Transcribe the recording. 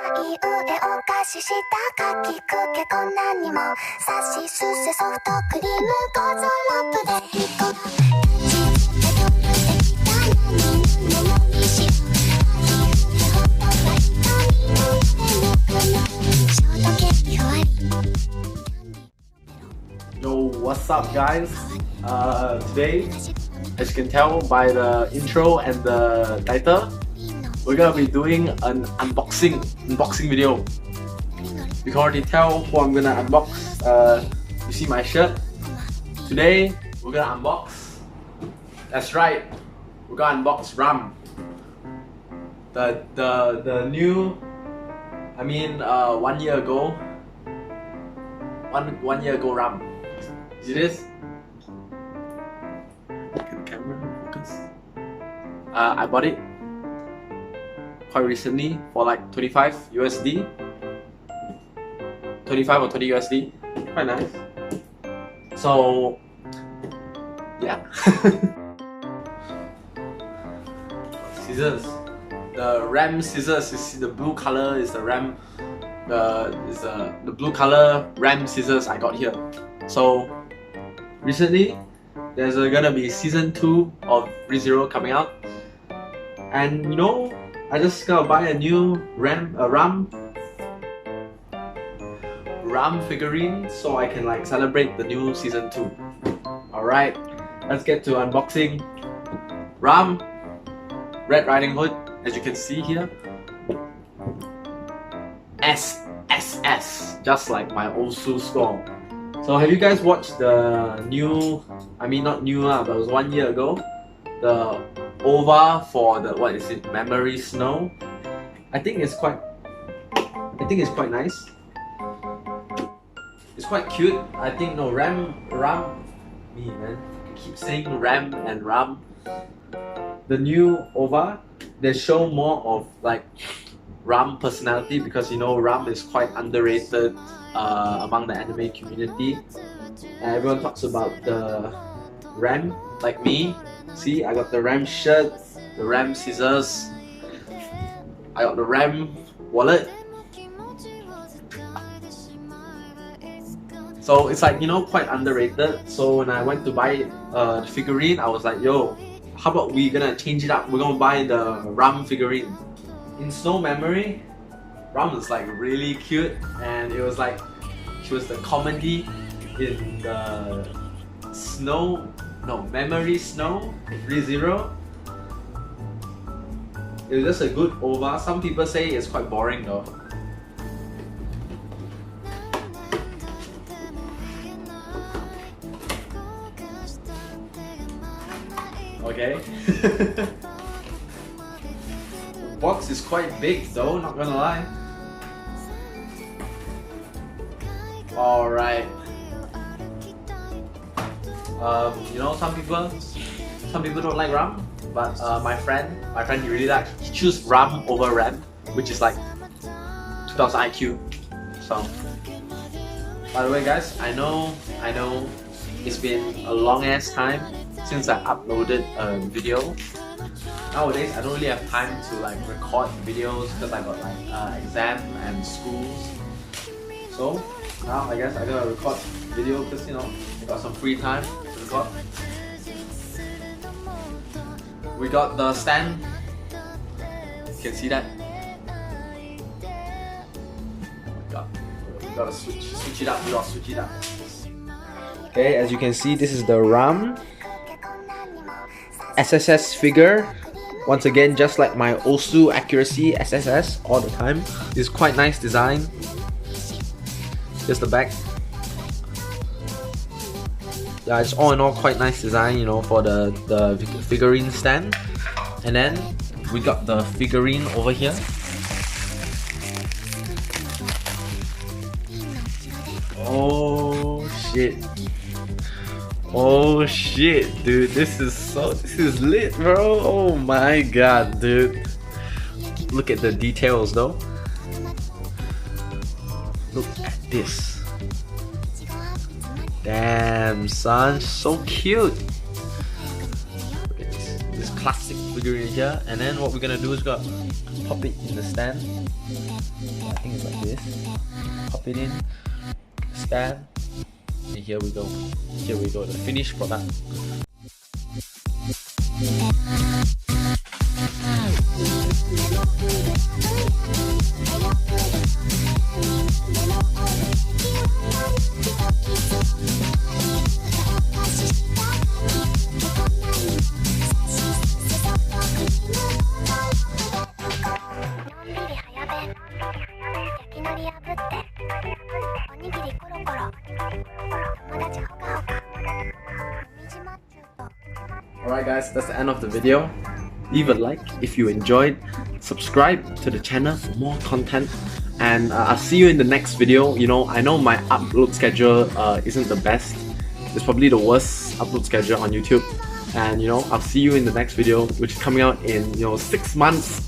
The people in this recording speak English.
Yo, what's up guys? Today, as you can tell by the intro and the title, we're gonna be doing an unboxing video. You can already tell who I'm gonna unbox. You see my shirt. Today, we're gonna unbox. That's right, we're gonna unbox RAM. The new. 1 year ago. One year ago RAM. See this? Look at the camera, focus. I bought it quite recently for like 25 USD. 25 or 20 USD. Quite nice. So yeah. Scissors. The RAM scissors, you see the blue color is the RAM. The blue color RAM scissors I got here. So recently there's gonna be season 2 of ReZero coming out, and you know, I just gotta buy a new RAM figurine so I can like celebrate the new season 2. Alright, let's get to unboxing. RAM Red Riding Hood, as you can see here. SSS, just like my Osu score. So have you guys watched the new, not new but it was 1 year ago, the OVA for the, what is it, Memory Snow? I think it's quite nice. It's quite cute. I think no RAM, me man, I keep saying RAM and RAM. The new OVA, they show more of like RAM personality, because you know RAM is quite underrated among the anime community. Everyone talks about the RAM, like me. See, I got the RAM shirt, the RAM scissors, I got the RAM wallet. So it's like, you know, quite underrated. So when I went to buy the figurine, I was like, yo, how about we gonna change it up? We're gonna buy the RAM figurine. In Snow Memory, RAM is like really cute, and it was like she was the comedy in the Memory Snow ReZero. It was just a good OVA. Some people say it's quite boring though. Okay. Box is quite big though, not gonna lie. Alright. You know, some people don't like RAM, but my friend he really likes, he choose RAM over RAM, which is like 2000 IQ. So by the way guys, I know it's been a long ass time since I uploaded a video. Nowadays I don't really have time to like record videos because I got like exam and schools. So now I guess I gotta record video because, you know, I got some free time to record. We got the stand. You can see that. We gotta switch it up. We gotta switch it up. Okay, as you can see, this is the RAM SSS figure. Once again, just like my Osu accuracy SSS all the time. This is quite nice design. Here's the back. Yeah, it's all in all quite nice design, you know, for the figurine stand. And then we got the figurine over here. Oh shit. Oh shit, dude, this is lit, bro. Oh my god, dude. Look at the details though. Look at this. Damn son, so cute. Look at this classic figurine here, and then what we're gonna do is pop it in the stand. I think it's like this. Pop it in, stand, and here we go. Here we go, the finished product. Alright guys, that's the end of the video. Leave a like if you enjoyed, subscribe to the channel for more content, and I'll see you in the next video. You know, I know my upload schedule isn't the best. It's probably the worst upload schedule on YouTube, and you know, I'll see you in the next video, which is coming out in 6 months.